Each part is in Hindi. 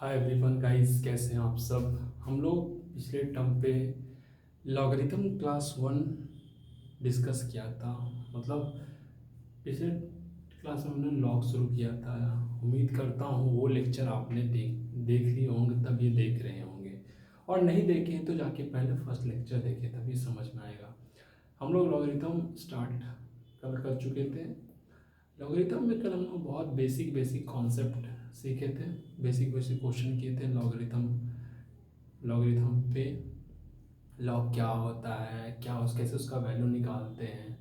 हाय एवरीवन गाइस, कैसे हैं आप सब। हम लोग पिछले टर्म पे लॉगरिथम क्लास 1 डिस्कस किया था। मतलब पिछले क्लास में हमने लॉग शुरू किया था। उम्मीद करता हूँ वो लेक्चर आपने देख लिए होंगे, तब ये देख रहे होंगे। और नहीं देखे हैं तो जाके पहले फर्स्ट लेक्चर देखें, तभी समझ में आएगा। हम लोग लॉगरिथम स्टार्ट कल कर चुके थे। लॉगरिथम में कल हम लोग बहुत बेसिक बेसिक कॉन्सेप्ट सीखे थे, बेसिक बेसिक क्वेश्चन किए थे लॉगरिथम पे। लॉग क्या होता है, क्या कैसे उसका वैल्यू निकालते हैं।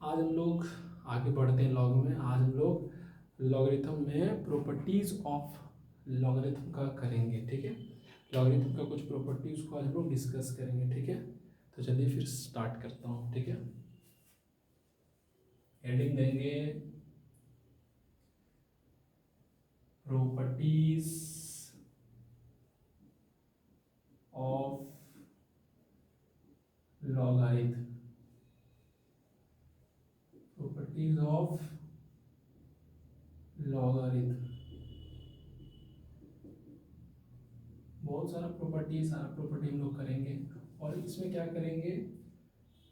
आज हम लोग आगे बढ़ते हैं लॉग में। आज हम लोग लॉगरिथम में प्रॉपर्टीज़ ऑफ लॉगरिथम का करेंगे, ठीक है। लॉगरिथम का कुछ प्रॉपर्टीज़ को आज हम लोग डिस्कस करेंगे, ठीक है। तो चलिए फिर स्टार्ट करता हूँ, ठीक है। हेडिंग देंगे properties of logarithm. Properties of logarithm, बहुत सारा प्रॉपर्टी हम लोग करेंगे। और इसमें क्या करेंगे,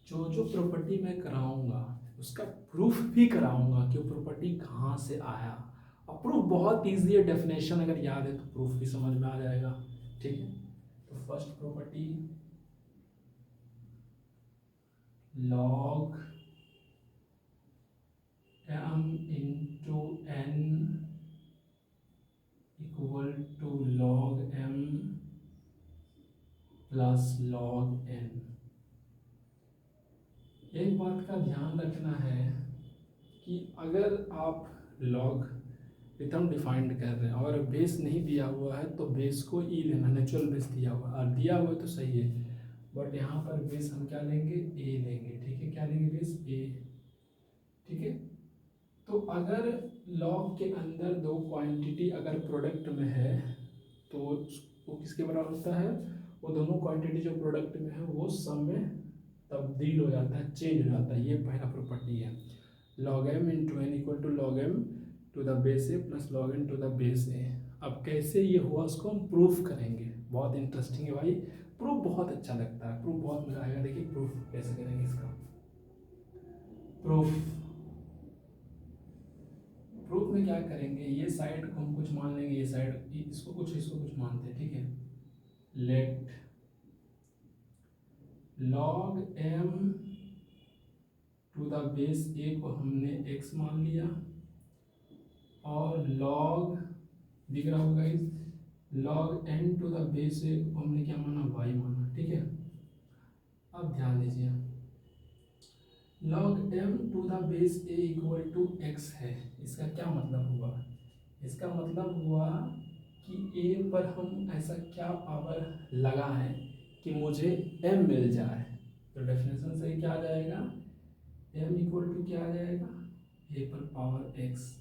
जो जो प्रॉपर्टी मैं कराऊंगा उसका प्रूफ भी कराऊंगा कि वो प्रॉपर्टी कहाँ से आया। और प्रूफ बहुत ईजी है, डेफिनेशन अगर याद है तो प्रूफ भी समझ में आ जाएगा, ठीक है। तो first property, log m into n equal to log m plus log n। एक बात का ध्यान रखना है कि अगर आप लॉग रिथम डिफाइंड कर रहे हैं और बेस नहीं दिया हुआ है तो बेस को ई लेना, नेचुरल बेस दिया हुआ है। और दिया हुआ है तो सही है, बट यहाँ पर बेस हम क्या लेंगे, ए लेंगे, ठीक है। क्या लेंगे, बेस ए, ठीक है। तो अगर लॉग के अंदर दो क्वांटिटी अगर प्रोडक्ट में है तो वो किसके बराबर होता है, वो दोनों क्वांटिटी जो प्रोडक्ट में है वो सम में तब्दील हो जाता है, चेंज हो जाता है। ये पहला प्रॉपर्टी है। Log M into N equal to log M to the base A plus log N to the base A. अब कैसे ये हुआ उसको हम प्रूफ करेंगे। बहुत इंटरेस्टिंग है भाई, प्रूफ बहुत अच्छा लगता है, प्रूफ बहुत मजा आएगा। देखिए प्रूफ कैसे करेंगे इसका। प्रूफ प्रूफ में क्या करेंगे, ये साइड को हम कुछ मान लेंगे, ये साइड इसको कुछ मानते हैं, ठीक है। Let log M to the base A को हमने x मान लिया और लॉग, दिख रहा होगा इस log N to the base A को हमने क्या माना, y माना, ठीक है। अब ध्यान दीजिए, log M to the base A equal to x है। इसका क्या मतलब हुआ, इसका मतलब हुआ कि a पर हम ऐसा क्या पावर लगा है कि मुझे m मिल जाए। तो डेफिनेशन से क्या आ जाएगा, m इक्वल टू क्या आ जाएगा, a पर पावर x।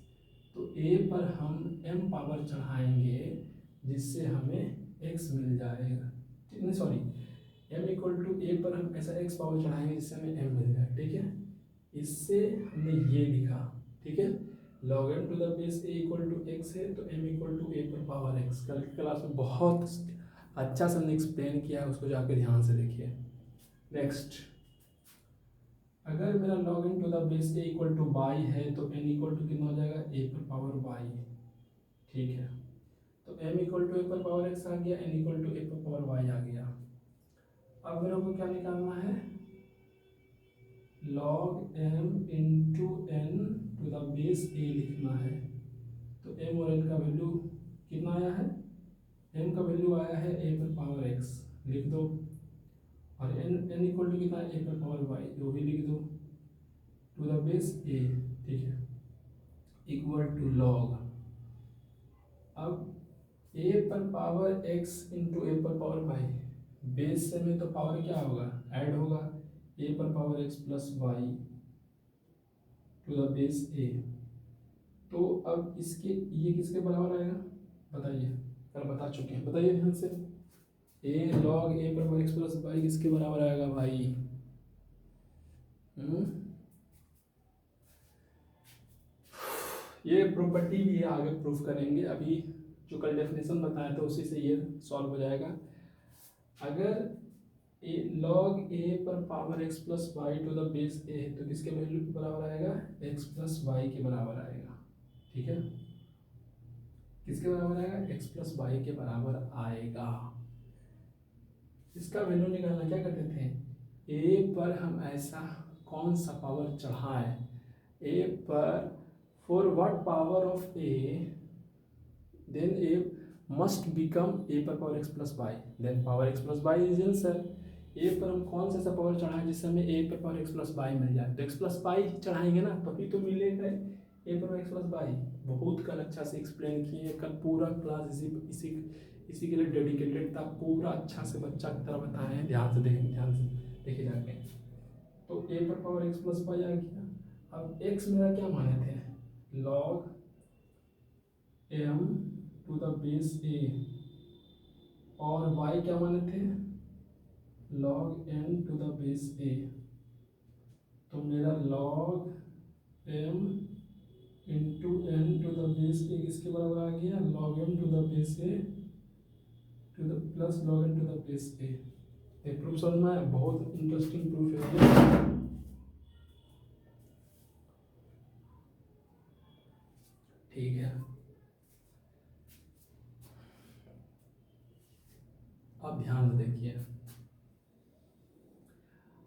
तो a पर हम m पावर चढ़ाएंगे जिससे हमें x मिल जाएगा, नहीं sorry, m equal to a पर हम ऐसा x पावर चढ़ाएंगे जिससे हमें m मिल जाए, ठीक है। इससे हमने ये लिखा, ठीक है। log m to the base a equal to x है तो m इक्वल टू a पर पावर x। कल की क्लास में बहुत अच्छा से हमने एक्सप्लेन किया है, उसको जाकर ध्यान से देखिए। नेक्स्ट, अगर मेरा log n to the base a equal to y है तो n इक्वल टू कितना हो जाएगा, a पर पावर y, ठीक है। तो m इक्वल टू a पर पावर x आ गया, n इक्वल टू a पर पावर y आ गया। अब मेरे को क्या निकालना है, log m into n to the base a लिखना है। तो m और n का वैल्यू कितना आया है, m का वैल्यू आया है a पर पावर x, लिख दो। और n इक्वल टू कितना है, a पर पावर y, जो भी लिख दो, टू द बेस a, ठीक है, इक्वल टू लॉग। अब a पर पावर x इंटू a पर पावर y, बेस से में तो पावर क्या होगा, ऐड होगा, a पर power x plus y to the base a। तो अब इसके ये किसके बराबर आएगा बताइए, कल बता चुके हैं, बताइए ध्यान से। a लॉग a पर पावर x प्लस y किसके बराबर आएगा भाई, ये प्रॉपर्टी भी आगे प्रूफ करेंगे। अभी जो कल डेफिनेशन बताया था उसी से ये सॉल्व हो जाएगा। अगर लॉग ए पर power X plus Y to the base A है तो किसके वैल्यू के बराबर आएगा, एक्स प्लस वाई के बराबर आएगा। ठीक है, किसके बराबर आएगा, एक्स प्लस वाई के बराबर आएगा। इसका वैल्यू निकालना क्या करते थे, ए पर हम ऐसा कौन सा पावर चढ़ाए, ए पर for what power of A then A must become A पर power X plus Y then power X plus Y is answer. A पर हम कौन सा ऐसा पावर चढ़ाएं जिससे हमें ए पर पावर एक्स प्लस वाई मिल जाए, तो एक्स प्लस वाई चढ़ाएंगे ना तभी तो मिलेगा ए पर एक्स प्लस वाई। बहुत कल अच्छा से एक्सप्लेन किए, कल पूरा क्लास इसी के लिए डेडिकेटेड था, पूरा अच्छा से बच्चा की तरह बताए हैं, ध्यान से देखे जाके। तो ए पर पावर एक्स प्लस वाई आ गया। अब एक्स मेरा क्या माने थे, log M to the base A, और वाई क्या माने थे, log N to the base A. तो मेरा log M into N to the base A किसके बराबर आ गया, log M to the base A to the plus log N to the base A. ये प्रूफ समझ में, बहुत इंटरेस्टिंग प्रूफ है। ठीक है, अब ध्यान से देखिए,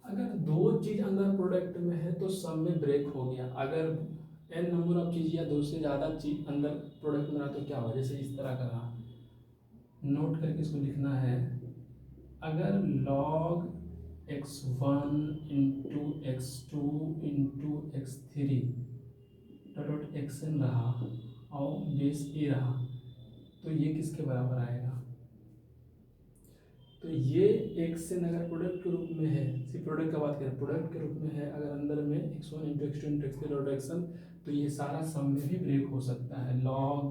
अगर दो चीज अंदर प्रोडक्ट में है तो सब में ब्रेक हो गया। अगर n नंबर ऑफ चीज या दो से ज़्यादा चीज अंदर प्रोडक्ट में रहा तो क्या हुआ, जैसे इस तरह का रहा, नोट करके इसको लिखना है। अगर log x1 into x2 into x3 dot xn रहा और बेस ए रहा तो ये किसके बराबर आएगा, तो ये एक्स n अगर प्रोडक्ट के रूप में है, सिर्फ प्रोडक्ट का बात करें, प्रोडक्ट के रूप में है अगर अंदर में x1 into x2 into x3 dot xn, तो ये सारा सम में भी ब्रेक हो सकता है। log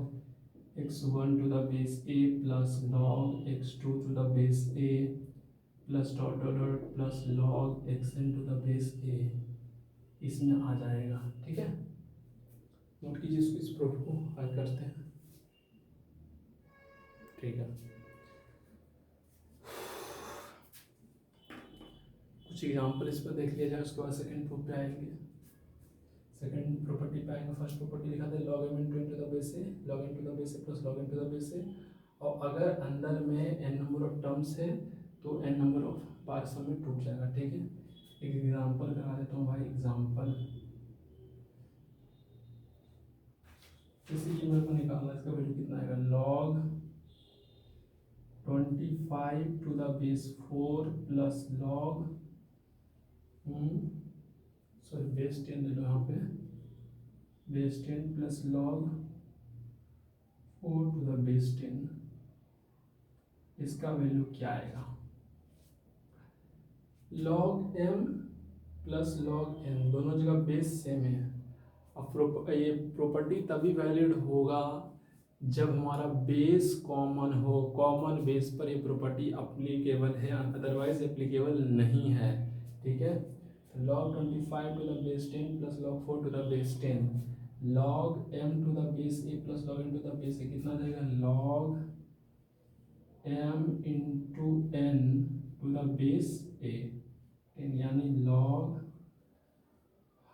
x1 to the base a plus log x2 to the base a plus dot dot dot plus log xn to the base a, इसमें आ जाएगा। ठीक है, नोट कीजिए इसको, इस प्रूफ को हल करते हैं। ठीक है, कुछ एग्जाम्पल इस पर देख लिया जाए, उसके बाद सेकंड प्रूफ पे आएंगे, सेकंड प्रॉपर्टी पे आएंगे। फर्स्ट प्रॉपर्टी लिखा था log M into the base A, log N to the base A plus log N to the base A, और अगर अंदर में n नंबर ऑफ टर्म्स है तो n नंबर ऑफ बार सम में टूट जाएगा। ठीक है, एक एग्जाम्पल करा देता हूँ भाई, एग्जाम्पल इसी की मेरे को निकालना, इसका वैल्यू कितना आएगा, log 25 to the base 4 plus log sorry base 10 ले लो यहाँ पे, base 10 plus log 4 to the base 10, इसका वैल्यू क्या आएगा, log m plus log n दोनों जगह बेस सेम है। अब ये प्रॉपर्टी तभी वैलिड होगा जब हमारा बेस कॉमन हो, कॉमन बेस पर ये प्रॉपर्टी अप्लीकेबल है, अदरवाइज एप्लीकेबल नहीं है। ठीक है, log 25 to the base 10 plus log 4 to the base 10, log m to the base a plus log n to the base a कितना जाएगा, log m into n to the base a 10, यानी log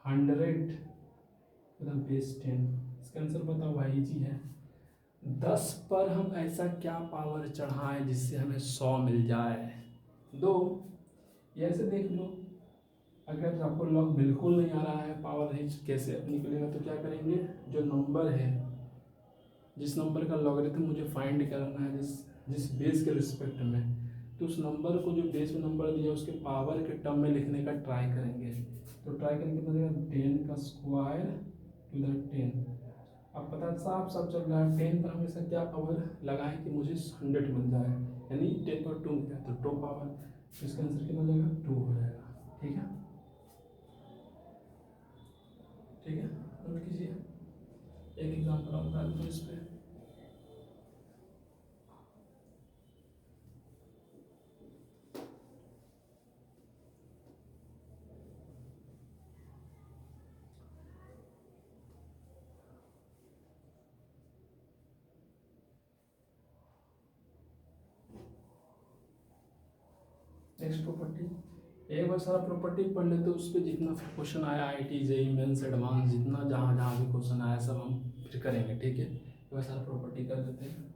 100 टू द बेस 10। इसका आंसर बताओ भाई, इजी है। 10 पर हम ऐसा क्या पावर चढ़ाएं जिससे हमें 100 मिल जाए, दो, ये ऐसे देख लो। अगर आपको लॉग बिल्कुल नहीं आ रहा है, पावर नहीं कैसे निकलेगा, तो क्या करेंगे, जो नंबर है, जिस नंबर का लॉगरिथम मुझे फाइंड करना है, जिस बेस के रिस्पेक्ट में, तो उस नंबर को जो बेस में नंबर दिया उसके पावर के टर्म में लिखने का ट्राई करेंगे। तो ट्राई करेंगे कितना देगा, 10 का स्क्वायर टू द 10। अब पता साफ साफ चल रहा है 10 पर हमेशा क्या पावर लगाएं कि मुझे 100 मिल जाए, यानी 10 पर 2 मिल जाए तो 2 पावर, तो इसका आंसर कितना हो जाएगा, 2 हो जाएगा। ठीक है, ठीक है, नोट कीजिए। एक एग्जाम्पल और बता दूँ इस पर, नेक्स्ट प्रॉपर्टी, एक बार सारा प्रॉपर्टी पढ़ लेते उस पर जितना क्वेश्चन आया IIT JEE मेंस एडवांस जितना जहाँ जहाँ भी क्वेश्चन आया सब हम फिर करेंगे, ठीक है। एक बार सारा प्रॉपर्टी कर देते हैं।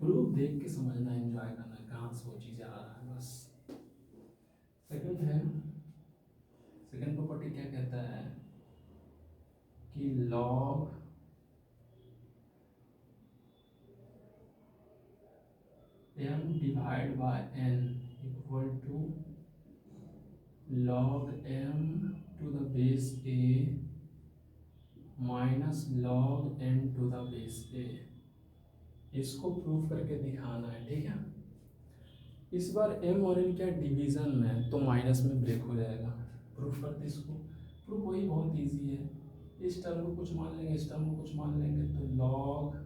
प्रूफ देख के समझना, एंजॉय करना, कहाँ से वो चीज़ें आ रहा है बस। सेकंड है, सेकंड प्रॉपर्टी क्या कहता है कि log m divide by n equal to log m to the base a minus log n to the base a। इसको प्रूफ करके दिखाना है, ठीक है। इस बार m और n क्या डिवीजन में, तो माइनस में ब्रेक हो जाएगा। प्रूफ करते इसको, प्रूफ वही बहुत इजी है। इस टर्म को कुछ मान लेंगे, इस टर्म को कुछ मान लेंगे, तो log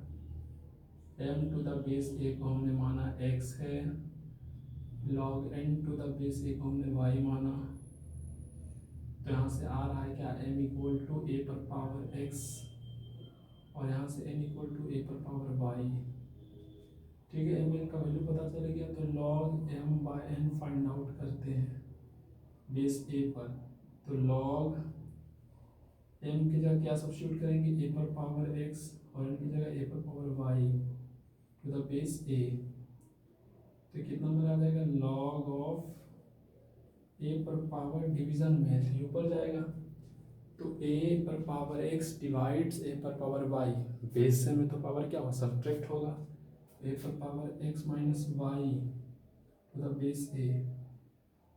m to the base a को हमने माना x है, log n to the base a को हमने y माना, तो यहाँ से आ रहा है क्या m इक्वल टू a पर पावर x और यहाँ से n इक्वल टू a पर पावर y, ठीक है। m का वैल्यू पता चल गया, तो log m by n find out करते हैं बेस a पर। तो log m की जगह क्या सब्स्टिट्यूट करेंगे, a पर पावर x और n की जगह a पर power y to the base a, तो कितना नंबर आ जाएगा log ऑफ a पर पावर डिवीजन में है तो ऊपर जाएगा, तो a पर पावर x डिवाइड्स a पर पावर y, बेस से में तो पावर क्या होगा सब्ट्रैक्ट होगा, a पर power x minus y to the base a।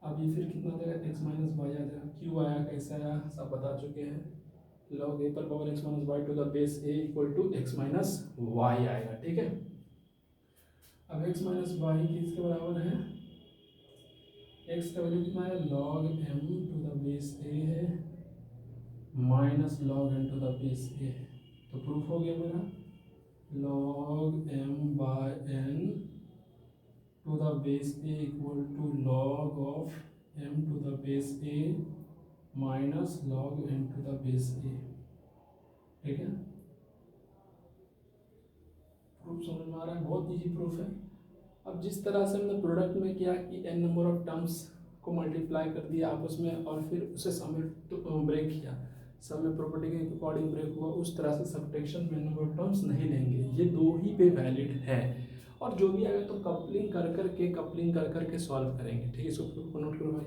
अब ये फिर कितना आ जाएगा x माइनस y आ जाएगा, क्यों आया कैसे आया सब बता चुके हैं। log a पर power x minus y to the base a equal to x minus y आएगा, ठीक है। अब x माइनस y किसके बराबर है, x का वैल्यू कितना है log m to the base a है minus log n to the base a, तो प्रूफ हो गया मेरा log m by n to the base a equal to log of m to the base a minus log n to the base a, ठीक है। प्रूफ समझ में आ रहा है, बहुत इजी प्रूफ है। अब जिस तरह से हमने प्रोडक्ट में किया कि n नंबर ऑफ टर्म्स को मल्टीप्लाई कर दिया आपस में और फिर उसे सम में ब्रेक किया, सम में प्रॉपर्टी के अकॉर्डिंग ब्रेक हुआ, उस तरह से सब्ट्रैक्शन में नंबर ऑफ टर्म्स नहीं लेंगे, ये दो ही पे वैलिड है। और जो भी आएगा तो कपलिंग कर कर के सॉल्व करेंगे, ठीक है। इसको प्रूफ को नोट करो भाई।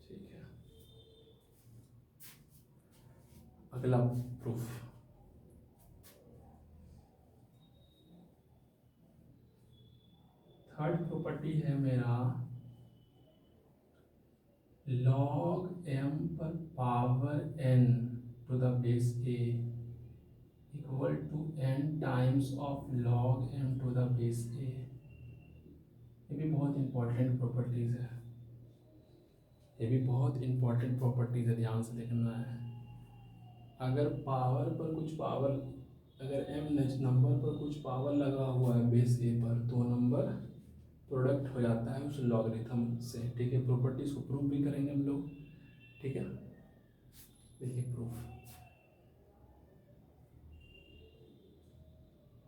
ठीक है, अगला प्रूफ, थर्ड प्रॉपर्टी है मेरा log m पर power n to the base a equal to n times of log m to the base a। ये भी बहुत इंपॉर्टेंट प्रॉपर्टीज है, ये भी बहुत इंपॉर्टेंट प्रॉपर्टीज है, ध्यान से देखना है। अगर पावर पर कुछ पावर, अगर m नंबर पर कुछ पावर लगा हुआ है बेस a पर, तो नंबर प्रोडक्ट हो जाता है उस लॉगरिथम से, ठीक है। प्रॉपर्टीज को प्रूफ भी करेंगे हम लोग, ठीक है। देखिए प्रूफ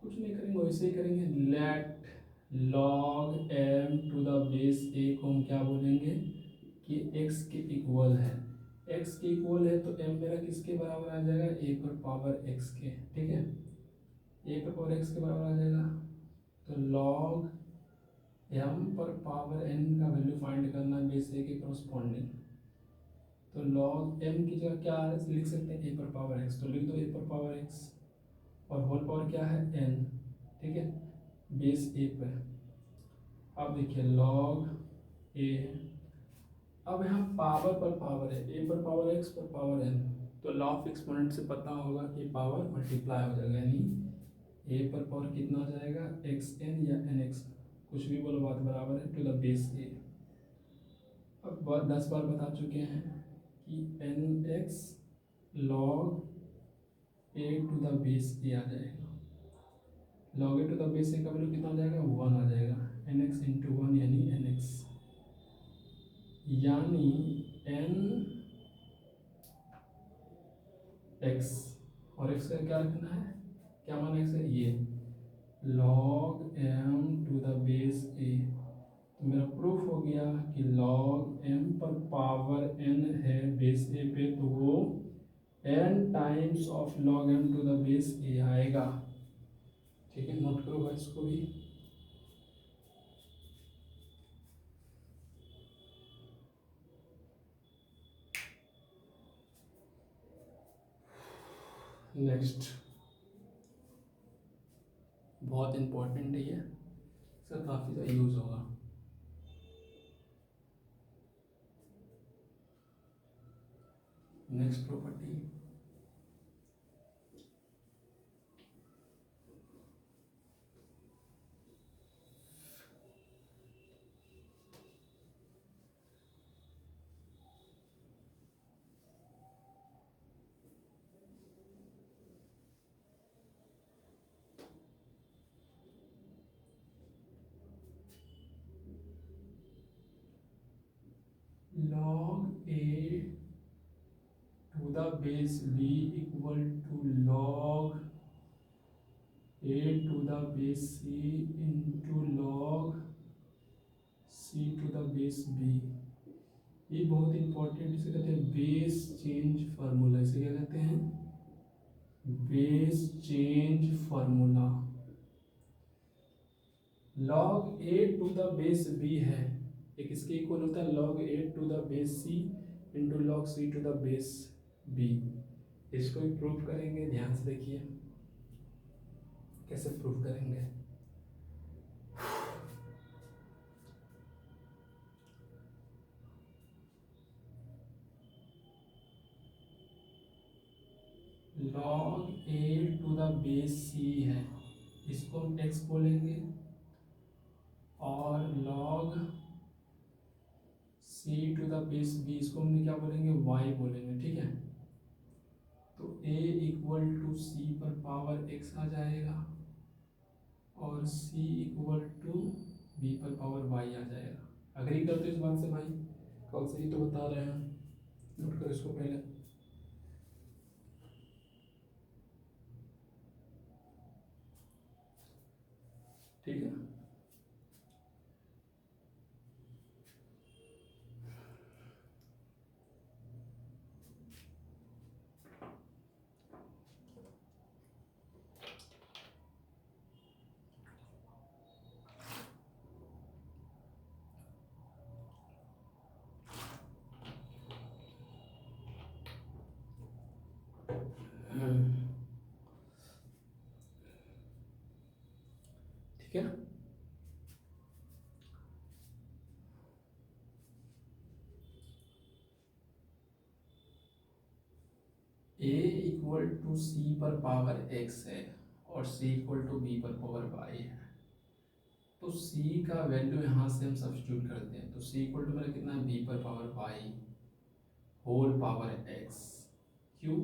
कुछ नहीं करेंगे, वैसे ही करेंगे। Let log m to the base a को हम क्या बोलेंगे कि x के इक्वल है, x के इक्वल है तो m मेरा किसके बराबर आ जाएगा, a पर पावर x के, ठीक है। a पर पावर x के बराबर आ जाएगा, तो log m पर पावर n का वैल्यू फाइंड करना है बेस a के करस्पॉन्डिंग, तो log m की जगह क्या लिख सकते हैं, a पर पावर x, तो लिख दो a पर पावर x और होल पावर क्या है n, ठीक है, बेस a पर। अब देखिए log a, अब यहाँ पावर पर पावर है, a पर पावर x पर पावर n, तो लॉ ऑफ एक्सपोनेंट से पता होगा कि पावर मल्टीप्लाई हो जाएगा, यानी a पर पावर कितना आ जाएगा xn या nx, कुछ भी बोलो बात बराबर है, टू द बेस a। अब 10 बार बता चुके हैं कि nx log a to the base a आ जाएगा, log a to the base a का वैल्यू कितना आ जाएगा 1 आ जाएगा, nx इंटू 1 यानी nx, यानी n एक्स, और एक्स का क्या रखना है, क्या मान एक्स है, ये log m to the base a। तो मेरा प्रूफ हो गया कि log m पर पावर n है बेस a पे, तो वो n times of log m to the base a आएगा। ठीक है, नोट करो भाई इसको भी। नेक्स्ट बहुत इंपॉर्टेंट है ये, इसका काफ़ी ज़्यादा यूज़ होगा। Next property, log a to the base b equal to log a to the base c into log c to the base b। ये बहुत इंपॉर्टेंट, इसे कहते हैं बेस चेंज फार्मूला। इसे क्या कहते हैं, base change formula. log a to the base b है, एक इसके इक्वल होता है log a to the base c into log c to the base b। इसको भी प्रूफ करेंगे, ध्यान से देखिए कैसे प्रूफ करेंगे। log a to the base c है, इसको हम x बोलेंगे, और log c to the base b इसको हम क्या बोलेंगे, y बोलेंगे। ठीक है, तो a इक्वल टू c पर पावर x आ जाएगा, और c इक्वल टू b पर पावर y आ जाएगा। अग्री करते इस बात से भाई, कल से ही तो बता रहे हैं, नोट करो इसको पहले। ठीक है, ठीक है। a इक्वल टू c पर पावर x है, और c इक्वल टू b पर पावर y है। तो c का वैल्यू यहाँ से हम सब्स्टिट्यूट करते हैं, तो c इक्वल टू मेरा कितना है, b पर power y whole power x। क्यों,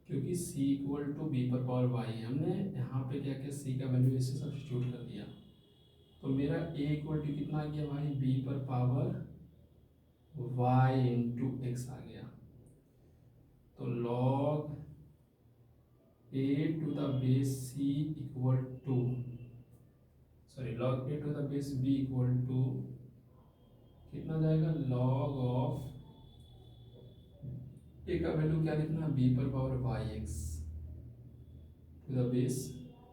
क्योंकि c इक्वल टू b पर पावर y है। हमने यहाँ पे क्या किया, c का वैल्यू इससे सब्स्टिट्यूट कर दिया, तो मेरा a इक्वल टू कितना आ गया भाई, b पर पावर y इंटू एक्स आ गया। तो log a to the base c equal to, sorry log a to the base b equal to कितना जाएगा, log ऑफ a का वैल्यू क्या लिखना, b पर power y x to the base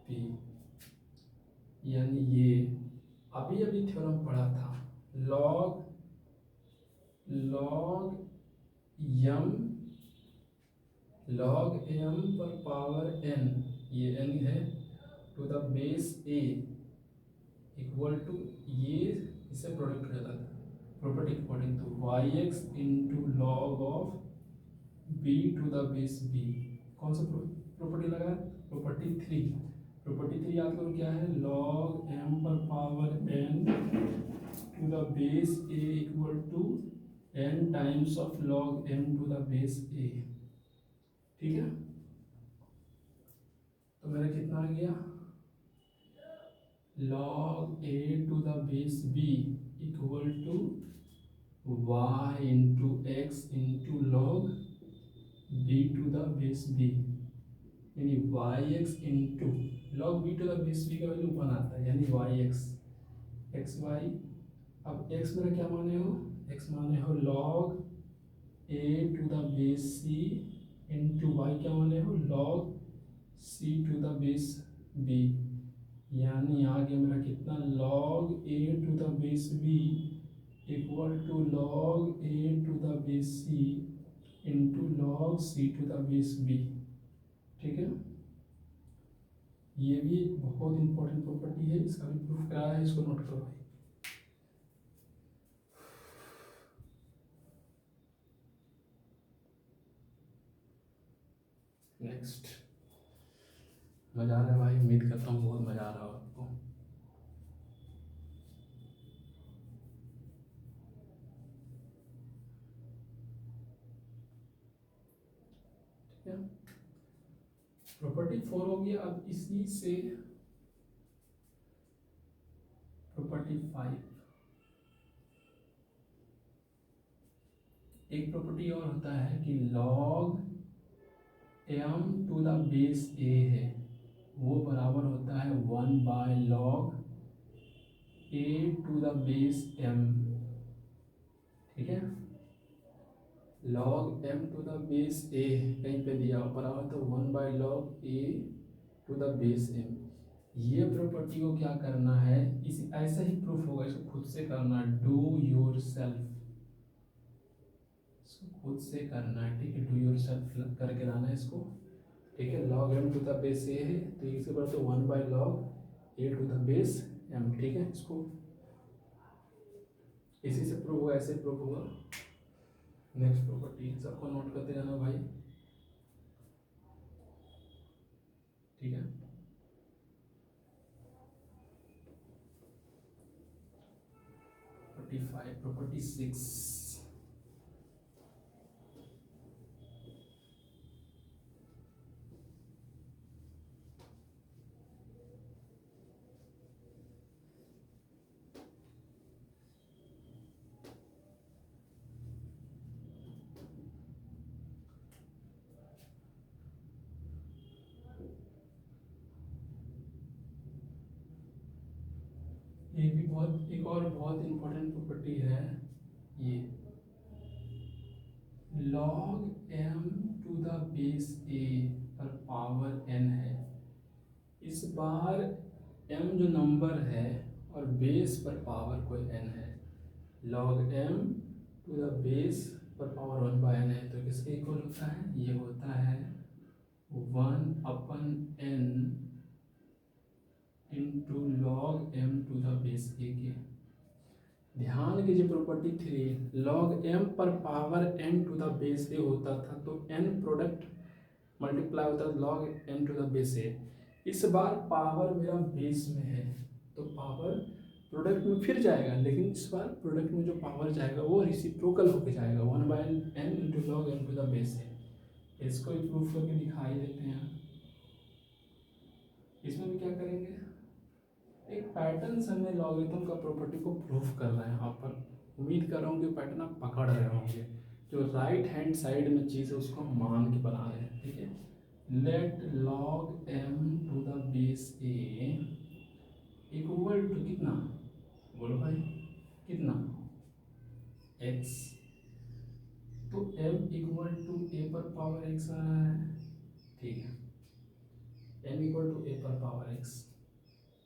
b। यानी ये अभी अभी थ्योरम पढ़ा था, log log m पर पावर n, ये n है, to the base a equal to, ये इसे प्रोडक्ट रहता था property according to y x into log of b to the base b। कौन सा प्रॉपर्टी लगा है, प्रॉपर्टी 3। प्रॉपर्टी 3 याद करो क्या है, log m पर power n to the base a equal to n times of log m to the base a। ठीक है, तो मेरा कितना आ गया, log a to the base b equal to y into X into log B to the base B, यानी Y x into log B to the base B का वैल्यू 1 आता है, यानी वाई एक्स एक्स वाई। अब एक्स मेरा क्या माने हो, एक्स माने हो log A to the base C into Y क्या माने हो log C to the base B, यानी आ गया मेरा कितना log A to the base b equal to log A to the base C into log C to the base b. ठीक है, ये भी एक बहुत इंपॉर्टेंट प्रॉपर्टी है, इसका भी प्रूफ कराया है, इसको नोट करो भाई। नेक्स्ट, मजा आ रहा है भाई, उम्मीद करता हूँ बहुत मजा आ रहा हो आपको। ठीक है, प्रॉपर्टी 4 हो गया। अब इसी से प्रॉपर्टी 5, एक प्रॉपर्टी और होता है कि log m to the base a है, वो बराबर होता है 1 by log a to the base m। ठीक है, log m to the base a कहीं पे दिया बराबर तो 1 by log a to the base m। ये प्रॉपर्टी को क्या करना है, इस ऐसा ही प्रूफ होगा, इसको खुद से करना, डू योर सेल्फ, इसको खुद से करना है। ठीक है, डू योर सेल्फ करके लाना है इसको। ठीक है, log M to the base A है तो इसके बाद तो 1 by log A to the base M. ठीक है, इसको इसी से प्रूव होगा, ऐसे प्रूव होगा। नेक्स्ट प्रॉपर्टी सबको नोट करते जाना भाई। ठीक है, प्रॉपर्टी 5, प्रॉपर्टी 6, ये भी बहुत एक और बहुत इंपॉर्टेंट प्रॉपर्टी है ये, log m to the base a पर पावर n है। इस बार m जो नंबर है और बेस पर पावर कोई n है, log m to the base पर पावर 1 बाय n है, तो किसके इक्वल होता है, ये होता है 1/n into log m to the base a के। ध्यान कीजिए प्रॉपर्टी 3, log m पर power n to the base a होता था तो n प्रोडक्ट मल्टीप्लाई होता है log m to the base a। इस बार पावर मेरा बेस में है तो पावर प्रोडक्ट में फिर जाएगा, लेकिन इस बार प्रोडक्ट में जो पावर जाएगा वो रिसिप्रोकल होकर जाएगा 1 by n into log m to the base a। इसको भी प्रूफ करके दिखाई देते हैं। इसमें भी क्या करेंगे, एक पैटर्न से हमें लॉगरिथम का प्रॉपर्टी को प्रूफ कर रहे हैं आप पर। उम्मीद कर रहा हूँ कि पैटर्न आप पकड़ रहे होंगे, जो राइट हैंड साइड में चीज़ है उसको हम मान के बना रहे हैं। ठीक है, let log m to the base a equal to कितना, बोलो भाई कितना, x। तो m इक्वल टू a पर पावर x आ रहा है। ठीक है, m इक्वल टू a पर पावर x,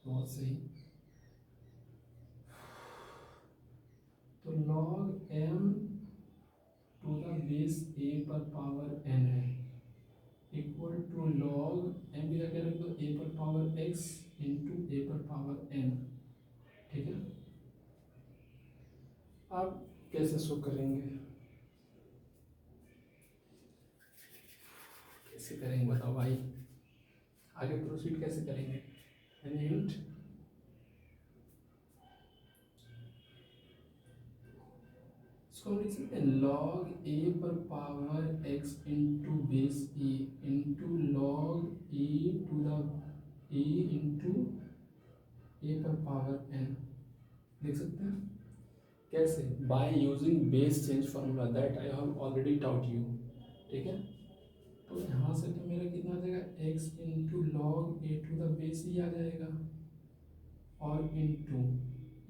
बहुत सही। तो log m to the base a पर पावर n है इक्वल टू log m की जगह रख दो a पर पावर x इंटू a पर पावर n। ठीक है, आप कैसे शो करेंगे, कैसे करेंगे बताओ भाई, आगे प्रोसीड कैसे करेंगे, एनी हिंट। इसको हम लिख सकते हैं log a पर power x into base e into log e to the e into a पर पावर n, लिख सकते हैं कैसे, by using base change formula that I have already taught you. ठीक है, तो यहाँ से तो मेरा कितना आ जाएगा, x into log A to the base E आ जाएगा, और इंटू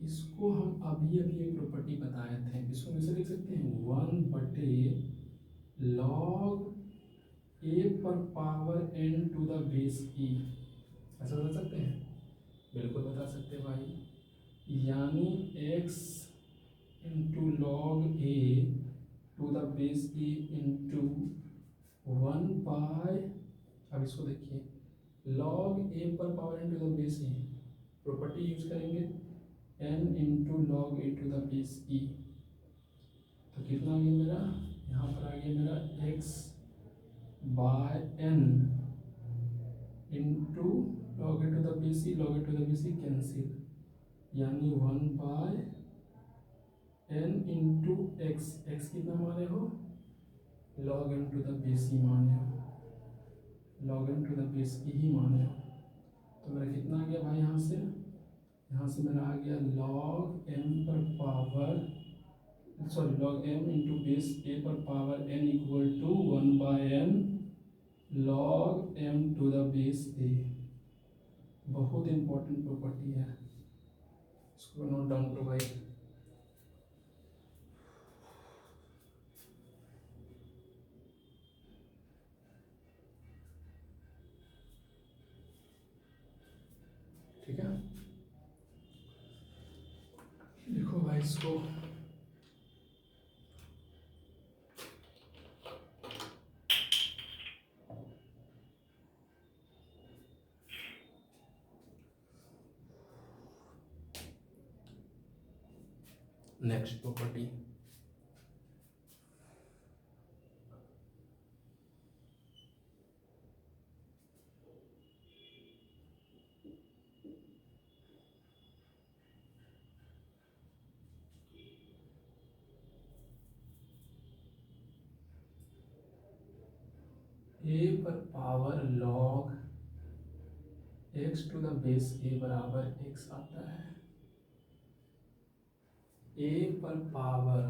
इसको हम अभी अभी एक प्रॉपर्टी बताए थे, इसको कैसे लिख सकते हैं, 1 बटे लॉग ए पर power N to the base E, ऐसा बता सकते हैं, बिल्कुल बता सकते हैं भाई। यानी x into log A to the base E into 1 by, अब इसको देखिए, लॉग ए पर power N to the base E, property use करेंगे n into log A to the base E, तो कितना आ गया मेरा, यहाँ पर आ गया मेरा x by n into log A to the base E, log A to the base E cancel, यानी 1 by n into X, X कितना माने हो, log N to the base E माने हो, log N to the base E ही माने हो। तो मेरा कितना आ गया भाई, यहाँ से मेरा आ गया लॉग एम पर power, sorry log M into base A पर power N equal to 1/n log M to the base A. बहुत इंपॉर्टेंट प्रॉपर्टी है, इसको नोट डाउन करो भाई। ठीक है, लिखो भाई इसको, नेक्स्ट प्रॉपर्टी, ए पर power log x to the base A बराबर एक्स आता है, ए पर power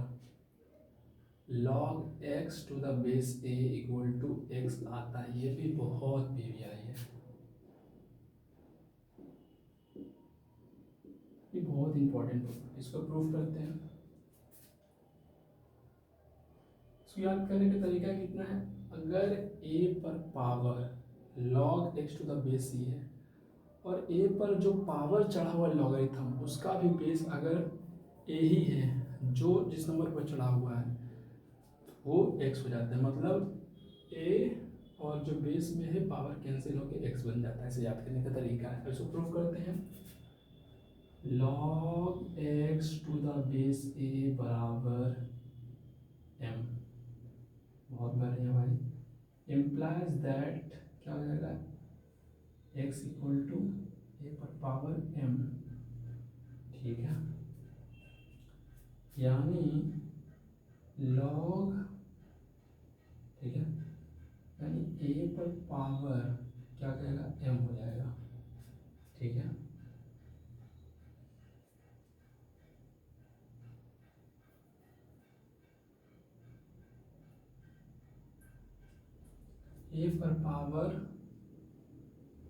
log x to the base A equal to X आता है, ये भी बहुत पीवीआई है, ये बहुत इंपॉर्टेंट प्रॉपर्टी, इसको प्रूफ करते हैं। इसको याद करने का तरीका कितना है, अगर ए पर power log x to the base E है और ए पर जो पावर चढ़ा हुआ लॉगरिथम उसका भी बेस अगर ए ही है, जो जिस नंबर पर चढ़ा हुआ है वो एक्स हो जाता है, मतलब ए और जो बेस में है पावर कैंसिल होकर एक्स बन जाता है। ऐसे याद करने का तरीका है, इसको प्रूफ करते हैं। Log x to the base A बराबर एम, बहुत बढ़िया भाई, इम्प्लाइज दैट क्या हो जाएगा, एक्स इक्वल टू ए पर पावर एम, ठीक है, यानी लॉग, ठीक है, यानी ए पर पावर क्या कहेगा, एम हो जाएगा, ठीक है। ए पर power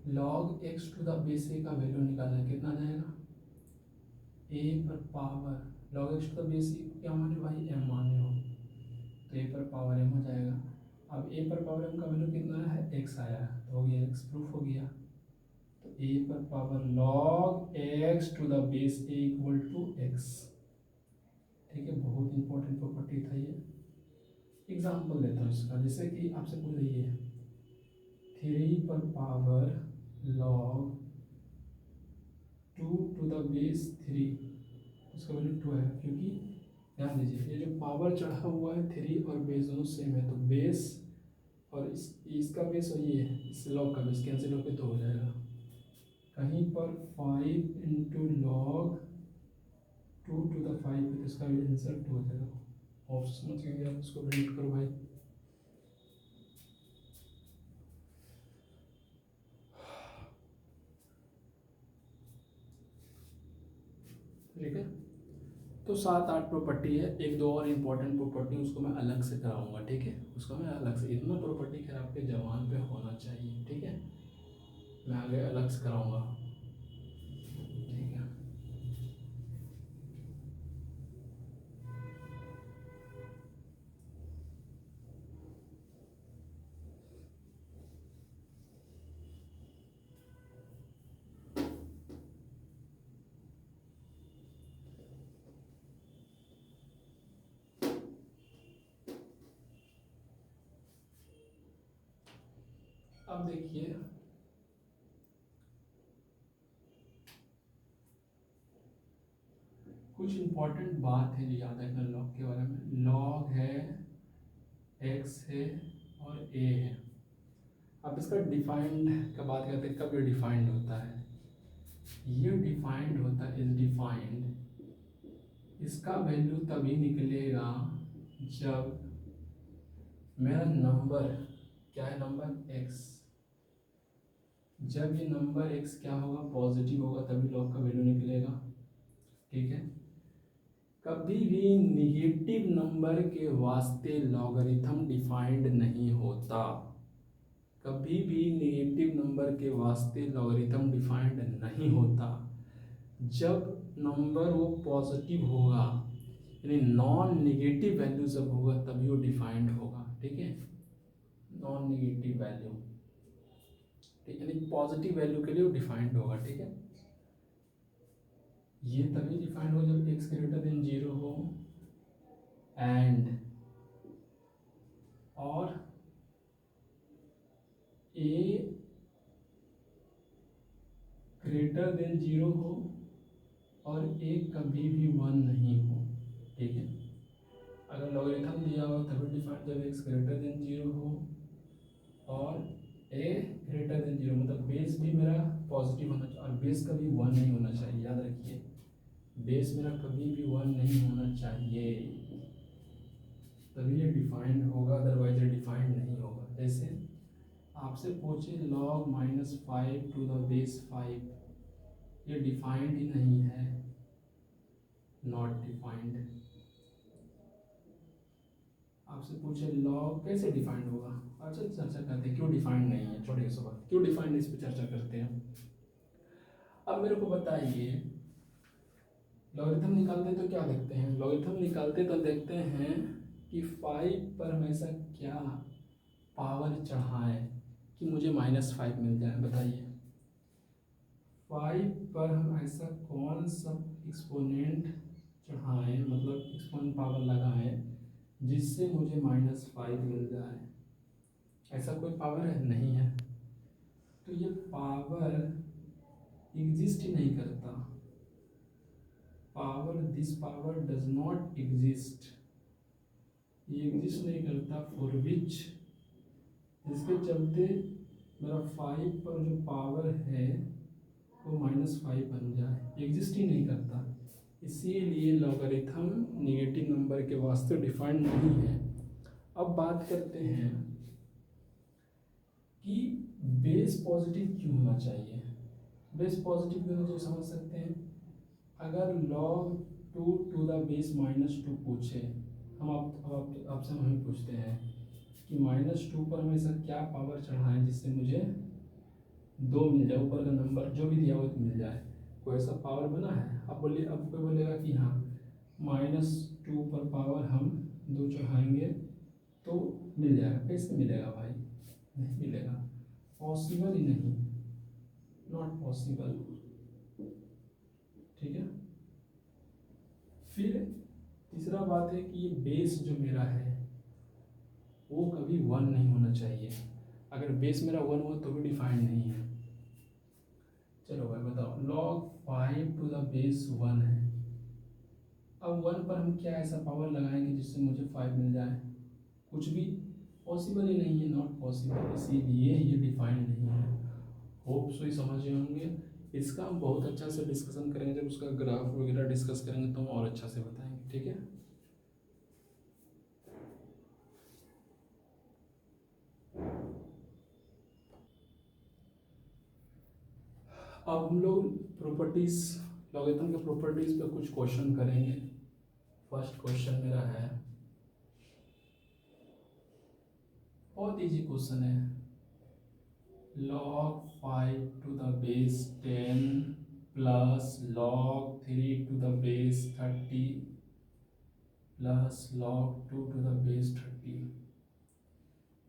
log x to the base A का वैल्यू निकालना है, कितना जाएगा, ए पर power log x to the base A क्या माने भाई, एम माने हो, तो ए पर पावर एम हो जाएगा। अब ए पर पावर एम का वैल्यू कितना है, एक्स आया है, तो हो गया एक्स, प्रूफ हो गया। तो ए पर power log x to the base A equal to x, ठीक है, बहुत इंपॉर्टेंट प्रॉपर्टी था ये। एग्जाम्पल लेता हूँ इसका, जैसे कि आपसे पूछ रही है 3 पर power log 2 to the base 3, उसका वैल्यू 2 है, क्योंकि ध्यान दीजिए ये जो पावर चढ़ा हुआ है 3 और बेस दोनों सेम है, तो बेस और इसका बेस और ये इस लॉग का बेस कैंसिल होकर 2 हो जाएगा। कहीं पर 5 इंटू लॉग 2 टू द 5 है, तो इसका भी आंसर 2 हो जाएगा। ऑप्शन समझ गए आप, इसको प्रिंट करो भाई। ठीक है, तो 7-8 प्रॉपर्टी है, एक दो और इम्पोर्टेंट प्रॉपर्टी उसको मैं अलग से कराऊंगा, ठीक है। उसको मैं अलग से, इतना प्रॉपर्टी खैर आपके जवान पे होना चाहिए, ठीक है, मैं आगे अलग से कराऊंगा, ठीक है। अब देखिए, कुछ इम्पोर्टेंट बात है जो याद रखना लॉग के बारे में। लॉग है, एक्स है और ए है। अब इसका डिफाइंड का बात करते हैं, कब ये डिफाइंड होता है। ये डिफाइंड होता है, इज डिफाइंड, इसका वैल्यू तभी निकलेगा जब मेरा नंबर, क्या है नंबर एक्स, जब ये नंबर एक्स क्या होगा, पॉजिटिव होगा, तभी लॉग का वैल्यू निकलेगा, ठीक है। कभी भी निगेटिव नंबर के वास्ते लॉगरिथम डिफाइंड नहीं होता, कभी भी निगेटिव नंबर के वास्ते लॉगरिथम डिफाइंड नहीं होता। जब नंबर वो पॉजिटिव होगा, यानी नॉन निगेटिव वैल्यू जब होगा तभी वो डिफाइंड होगा, ठीक है। नॉन निगेटिव वैल्यू, ठीक है, यानी पॉजिटिव वैल्यू के लिए वो डिफाइंड होगा, ठीक है। ये तभी डिफाइंड हो जब x ग्रेटर देन 0 हो एंड और a ग्रेटर देन 0 हो और a कभी भी 1 नहीं हो, ठीक है। अगर लॉगरिथम दिया हो तभी डिफाइंड जब x ग्रेटर देन 0 हो और a ग्रेटर देन 0, मतलब बेस भी मेरा पॉजिटिव होना चाहिए और बेस कभी 1 नहीं होना चाहिए, याद रखिए, बेस मेरा कभी भी 1 नहीं होना चाहिए, तभी ये डिफाइंड होगा, अदरवाइज ये डिफाइंड नहीं होगा। जैसे आपसे पूछे log -5 टू द बेस 5, ये डिफाइंड ही नहीं है, नॉट डिफाइंड। आपसे पूछे log कैसे डिफाइंड होगा, अच्छा चर्चा करते हैं क्यों डिफाइंड नहीं है, छोटे सुबह क्यों डिफाइंड, इस पर चर्चा करते हैं। अब मेरे को बताइए, लॉगरिथम निकालते तो क्या देखते हैं, लॉगरिथम निकालते तो देखते हैं कि 5 पर हमेशा क्या पावर चढ़ाएं कि मुझे -5 मिल जाए, बताइए। 5 पर हम ऐसा कौन सा एक्सपोनेंट चढ़ाएं, मतलब एक्सपोनेंट पावर लगाएं जिससे मुझे -5 मिल जाए, ऐसा कोई पावर है नहीं है, तो ये पावर एग्जिस्ट ही नहीं करता, power, this power does not exist, ये एग्जिस्ट नहीं करता, फॉर विच, जिसके चलते मेरा 5 पर जो पावर है वो -5 बन जाए, एग्जिस्ट ही नहीं करता, इसीलिए लॉगरिथम निगेटिव नंबर के वास्ते डिफाइंड नहीं है। अब बात करते हैं कि बेस पॉजिटिव क्यों होना चाहिए, बेस पॉजिटिव क्यों होना चाहिए, समझ सकते हैं। अगर log 2 टू द बेस -2 पूछे, हम आपसे हम पूछते हैं कि -2 पर हमेशा क्या पावर चढ़ाएं जिससे मुझे 2 मिल जाए, ऊपर का नंबर जो भी दिया हो मिल जाए, कोई ऐसा पावर बना है। अब बोलिए, अब कोई बोलेगा कि हाँ -2 पर पावर हम 2 चढ़ाएंगे तो मिल जाएगा, कैसे मिलेगा भाई, नहीं मिलेगा, पॉसिबल ही नहीं, नॉट पॉसिबल, ठीक है। फिर तीसरा बात है कि ये बेस जो मेरा है वो कभी 1 नहीं होना चाहिए, अगर बेस मेरा 1 हो तो भी डिफाइंड नहीं है। चलो भाई बताओ, log 5 टू द बेस 1 है, अब 1 पर हम क्या ऐसा पावर लगाएंगे जिससे मुझे 5 मिल जाए, कुछ भी पॉसिबल ही नहीं है, नॉट पॉसिबल, इसीलिए ये डिफाइंड नहीं है। होप सो ही समझे होंगे। इसका हम बहुत अच्छा से डिस्कशन करेंगे, जब उसका ग्राफ वगैरह डिस्कस करेंगे तो हम और अच्छा से बताएंगे, ठीक है। अब हम लोग प्रॉपर्टीज, लॉगरिथम के प्रॉपर्टीज पे कुछ क्वेश्चन करेंगे। फर्स्ट क्वेश्चन मेरा है, बहुत इजी क्वेश्चन है, log 5 to the base 10 plus log 3 to the base 30 plus log 2 to the base 30।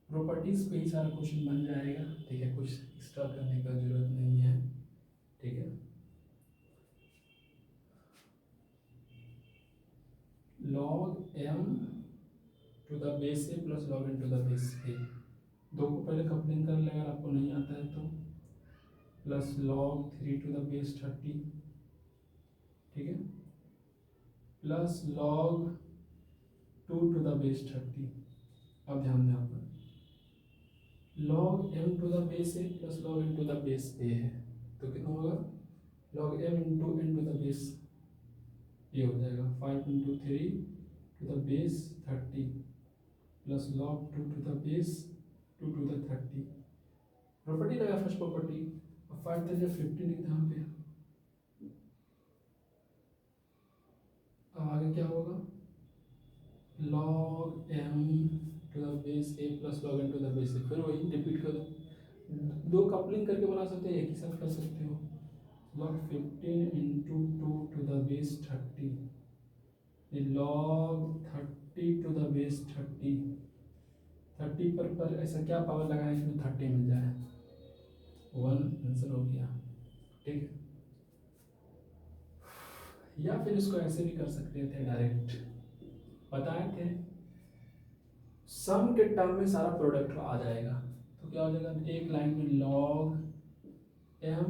Properties पे ही सारा क्वेश्चन बन जाएगा, ठीक है, कुछ एक्स्ट्रा करने का जरूरत नहीं है, ठीक है। log m to the base A plus log n to the base A, दो को पहले कपलिंग कर लेगा, अगर आपको नहीं आता है तो, plus log 3 to the base 30, ठीक है, plus log 2 to the base 30। अब ध्यान दें, यहाँ पर log m to the base A plus log n to the base A है, तो कितना होगा, log m into n to the base ये हो जाएगा 5 into 3 to the base 30 plus log 2 to the base 2 to the 30। Property लगा फर्स्ट प्रॉपर्टी, अब 5 3 15 लिखते हैं यहाँ पे। अब आगे क्या होगा, log m to the base a plus log n to the base a, फिर वही रिपीट कर दो, दो कपलिंग करके बना सकते हैं, एक ही साथ कर सकते हो। log 15 into 2 to the base 30, log 30 to the base 30 पर ऐसा क्या पावर लगाए इसमें 30 मिल जाए, 1 आंसर हो गया, ठीक है। या फिर इसको ऐसे भी कर सकते थे, डायरेक्ट बताए थे, सम के टर्म में सारा प्रोडक्ट आ जाएगा, तो क्या हो जाएगा, एक लाइन में log m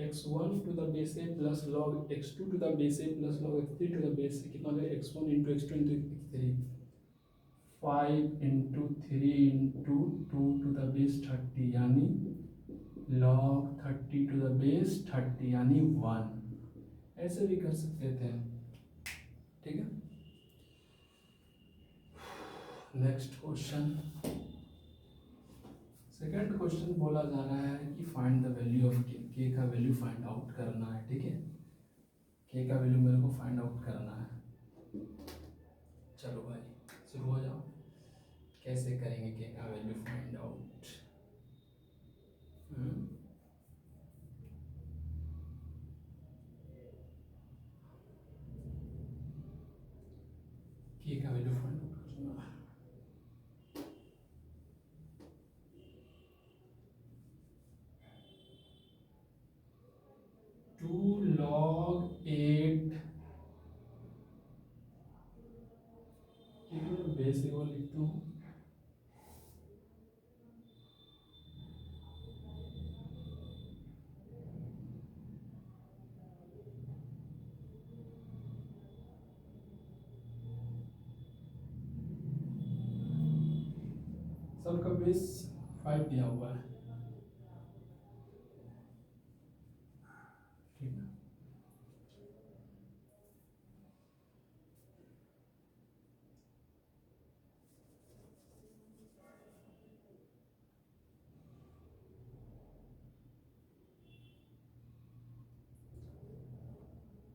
x1 to the base A plus log x2 to the base A plus log x3 to the base A, कितना हो जाएगा, x1 into x2 into x3, 5 into 3 into 2 to the base 30, यानी log 30 टू द बेस 30 यानी 1, ऐसे भी कर सकते थे, ठीक है। नेक्स्ट क्वेश्चन, सेकंड क्वेश्चन बोला जा रहा है कि फाइंड द वैल्यू ऑफ के का वैल्यू फाइंड आउट करना है, ठीक है, के का वैल्यू मेरे को फाइंड आउट करना है। चलो भाई शुरू हो जाओ, कैसे करेंगे के का वैल्यू फाइंड आउट। के का वैल्यू फाइंड आउट करना है, 2 log 8, बेसिक वो लिखता हूँ, सबका बेस 5 दिया हुआ है, ठीक है।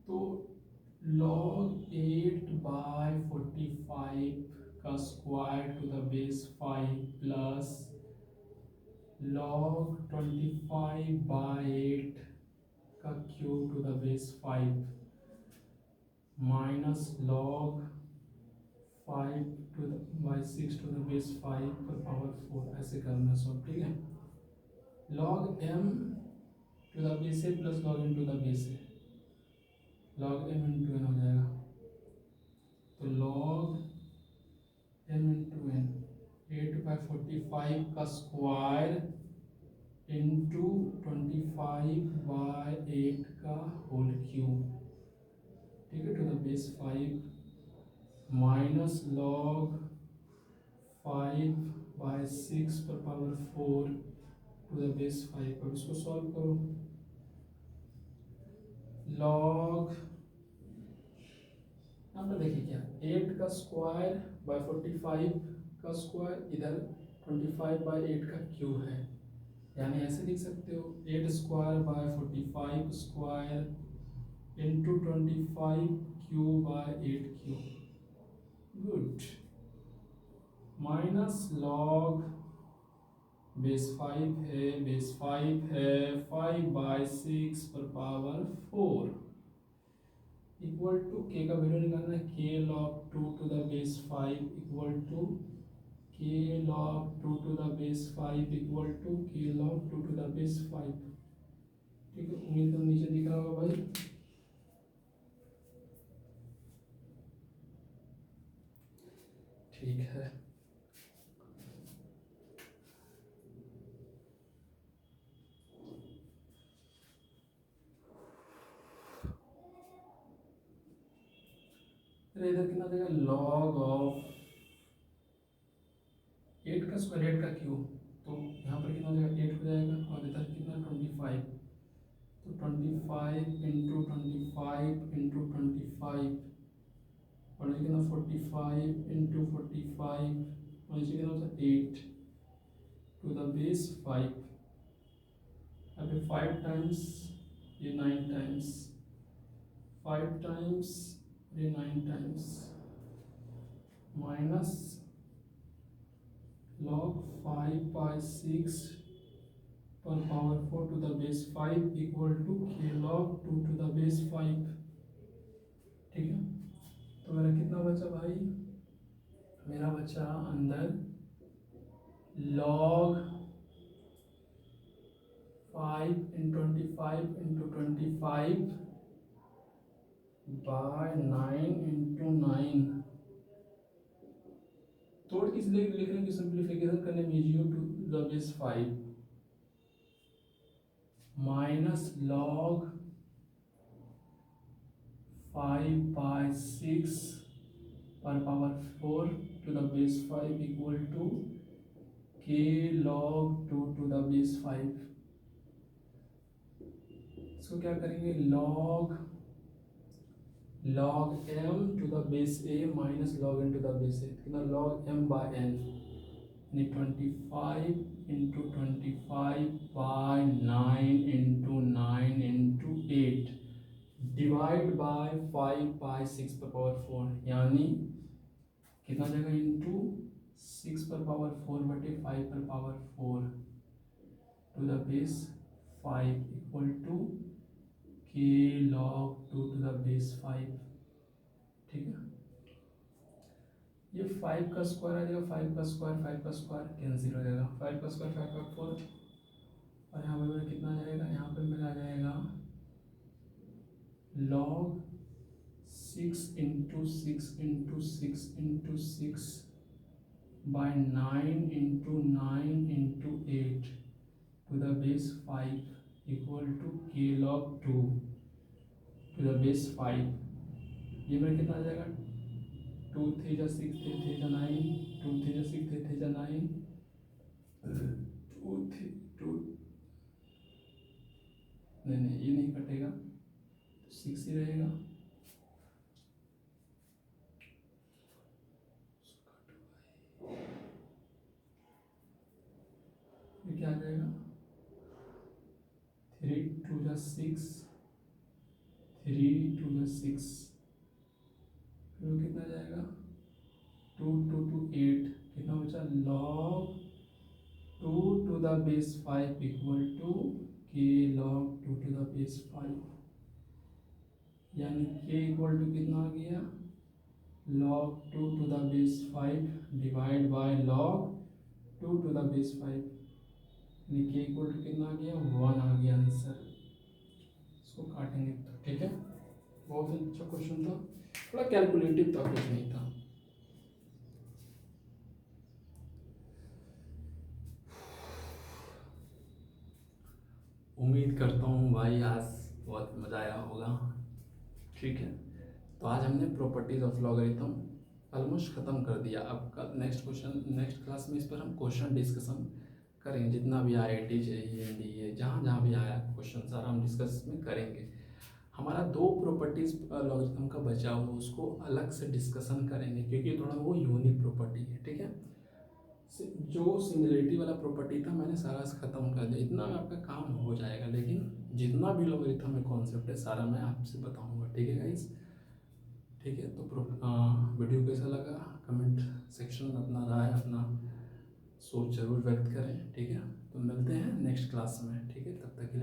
तो log 8/45 का square to the base 5 plus log 25/8 का cube to the base 5 minus log 5 to the by 6 to the base 5 पर पावर 4, ऐसे करना सब, ठीक है। log m to the base A plus log n to the base a, log m into n हो जाएगा, तो log m इंटू n 8/45 का स्क्वायर इंटू 25/8 का होल क्यूब, ठीक है, to the base 5 minus log 5/6 पर पावर 4 टू द बेस 5। अब इसको सॉल्व करो, log यहाँ पर देखिए क्या, 8 का स्क्वायर बाय 45 का स्क्वायर, इधर 25/8 का क्यूब है, यानी ऐसे लिख सकते हो 8 स्क्वायर बाय 45 स्क्वायर इंटू 25 क्यू/8 cube. Good. Minus log base 5 है 5/6 इक्वल टू के का वैल्यू निकालना है, के log 2 to the base 5 equal to के log 2 to the base 5 equal to के लॉग 2 to the base 5। ठीक है, उम्मीद तो नीचे दिख रहा होगा भाई। ठीक है, इधर कितना देगा, लॉग ऑफ 8 का स्क्वायर 8 का क्यूब, तो यहाँ पर कितना हो जाएगा 8 हो जाएगा, और इधर कितना 25, तो 25 × 25 × 25 और ये कितना 45 × 45 और ये कितना होता है 8 to the base 5। अब 5 टाइम्स ये 9 टाइम्स, 5 टाइम्स ये 9 times, minus log 5/6 to the base 5 equal to k log 2 to the base 5। ठीक है, तो मेरा कितना बचा भाई, मेरा बचा अंदर log 5 × 25 × 25/9 × 9। तोड़ किस लिए लिख रहे हैं कि सिंप्लीफिकेशन करने में zero to the base 5 minus log 5/6 to the base 5 equal to k log 2 to the base 5। इसको क्या करेंगे, log m to the base a minus log n to the base a, कितना log m/n, यानी 25 × 25/9 × 9 × 8 डिवाइड बाय 5/6 यानी कितना जाएगा into 6/4/5/4 to the base 5 equal to k log 2 to the base 5। ठीक है, ये 5 का स्क्वायर आ जाएगा, 5 का स्क्वायर कैंसिल हो जाएगा, 5 का स्क्वायर 5 का 4 और यहाँ पर मेरा कितना आ जाएगा, यहाँ पर मेरा आ जाएगा log 6 × 6 × 6 × 6/9 × 9 × 8 to the base 5 equal to k log 2 to the base 5। ये मेरा कितना आ जाएगा, 2 3 जा 6 3 3 जा 9, 2 3 जा 6 3 3 जा 9, 2 3 2 नहीं ये नहीं कटेगा, 6 ही रहेगा। ये क्या आ जाएगा, 3 2 जा 6 3 2 जा 6, फिर कितना आ जाएगा 2 2 2 8, कितना बचा log 2 to the base 5 equal to k log 2 to the base 5, यानी के इक्वल टू कितना आ गया log 2 to the base 5 divide by log 2 to the base 5, यानी के इक्वल टू कितना आ गया 1 आ गया आंसर। इसको काटेंगे तो ठीक है, बहुत अच्छा क्वेश्चन था, थोड़ा कैलकुलेटिव था, कुछ नहीं था। उम्मीद करता हूँ भाई आज बहुत मज़ा आया होगा। ठीक है, तो आज हमने प्रॉपर्टीज ऑफ लॉगरिथम ऑलमोस्ट ख़त्म कर दिया। अब नेक्स्ट क्लास में इस पर हम क्वेश्चन डिस्कशन करेंगे, जितना भी IIT चाहिए NDA जहाँ भी आया क्वेश्चन सारा हम डिस्कस में करेंगे। हमारा 2 प्रॉपर्टीज़ लॉगरिथम का बचा हुआ उसको अलग से डिस्कशन करेंगे, क्योंकि थोड़ा वो यूनिक प्रॉपर्टी है। ठीक है, जो सिमिलरिटी वाला प्रॉपर्टी था मैंने सारा ख़त्म कर दिया, इतना में आपका काम हो जाएगा। लेकिन जितना भी लॉगरिथम में कॉन्सेप्ट है सारा मैं आपसे बताऊंगा, ठीक है गाइस। ठीक है, तो वीडियो कैसा लगा कमेंट सेक्शन में अपना राय, अपना सोच जरूर व्यक्त करें, ठीक है। तो मिलते हैं नेक्स्ट क्लास में, ठीक है, तब तक